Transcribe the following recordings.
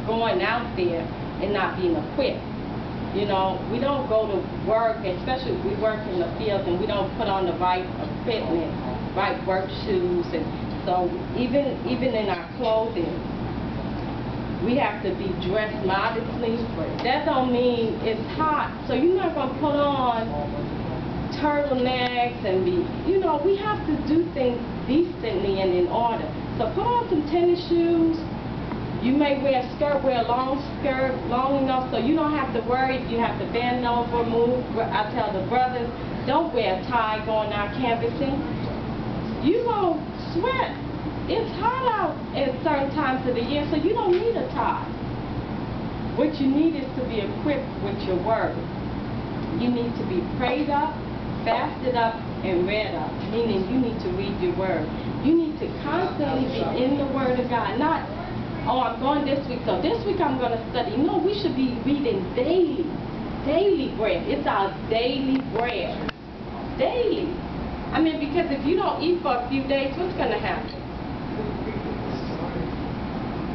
going out there and not being equipped. You know, we don't go to work, especially if we work in the field, and we don't put on the right equipment, right work shoes, and so even in our clothing, we have to be dressed modestly. That don't mean it's hot, so you're not going to put on turtlenecks and be, you know, we have to do things decently and in order. So put on some tennis shoes. You may wear a skirt, wear a long skirt, long enough so you don't have to worry if you have to bend over, move. I tell the brothers, don't wear a tie going out canvassing. You won't sweat. It's hot out at certain times of the year, so you don't need a tie. What you need is to be equipped with your word. You need to be prayed up, fasted up, and read up, meaning you need to read your word. You need to constantly be in the word of God, not, oh, I'm going this week, so this week I'm going to study. No, we should be reading daily. Daily bread. It's our daily bread. Daily. I mean, because if you don't eat for a few days, what's going to happen?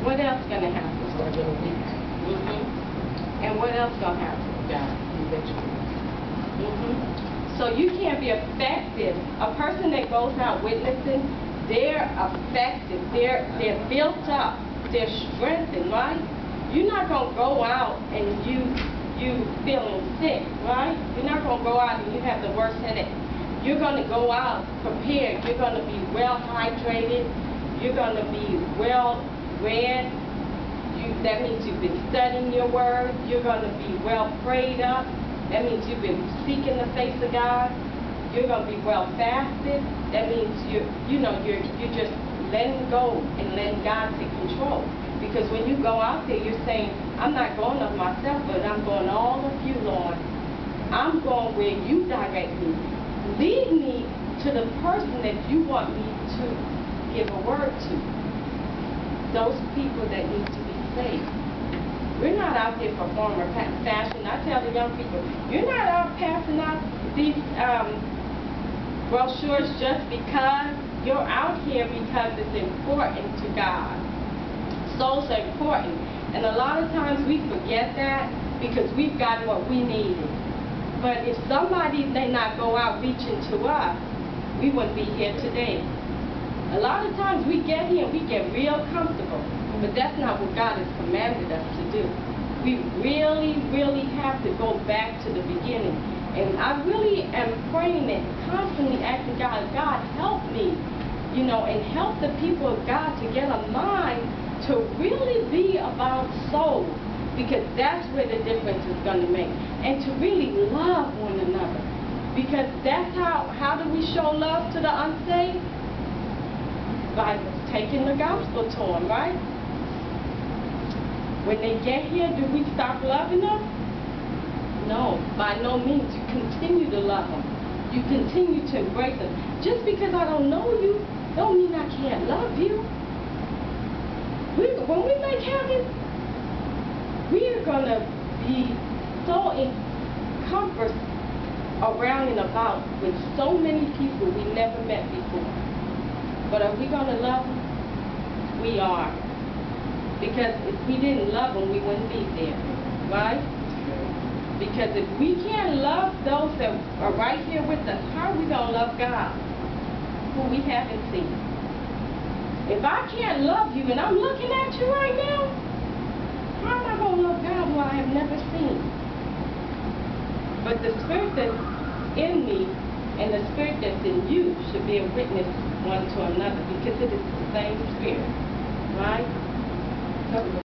What else going to happen? And what else going to happen? So you can't be effective. A person that goes out witnessing, they're effective. They're built up. They're strengthened, right? You're not going to go out and you feeling sick, right? You're not going to go out and you have the worst headache. You're going to go out prepared. You're going to be well hydrated. You're going to be well read. That means you've been studying your word. You're going to be well prayed up. That means you've been seeking the face of God. You're going to be well fasted. That means you're just letting go and letting God take control. Because when you go out there, you're saying, I'm not going of myself, but I'm going all of you, Lord. I'm going where you direct me. Lead me to the person that you want me to give a word to. Those people that need to be saved. We're not out there for form or fashion. I tell the young people, you're not out passing out these brochures just because. You're out here because it's important to God. Souls are important. And a lot of times we forget that because we've got what we needed. But if somebody did not go out reaching to us, we wouldn't be here today. A lot of times we get here and we get real comfortable. But that's not what God has commanded us to do. We really, really have to go back to the beginning. And I really am praying and constantly asking God, God, help me, you know, and help the people of God to get a mind to really be about souls, because that's where the difference is going to make. And to really love one another, because that's how do we show love to the unsaved? By taking the gospel to them, right? When they get here, do we stop loving them? No, by no means. You continue to love them. You continue to embrace them. Just because I don't know you, don't mean I can't love you. When we make heaven, we're going to be so encompassed around and about with so many people we never met before. But are we going to love them? We are. Because if we didn't love them, we wouldn't be there, right? Because if we can't love those that are right here with us, how are we going to love God, who we haven't seen? If I can't love you and I'm looking at you right now, how am I going to love God who I have never seen? But the spirit that's in me and the spirit that's in you should be a witness one to another, because it is the same spirit, right? So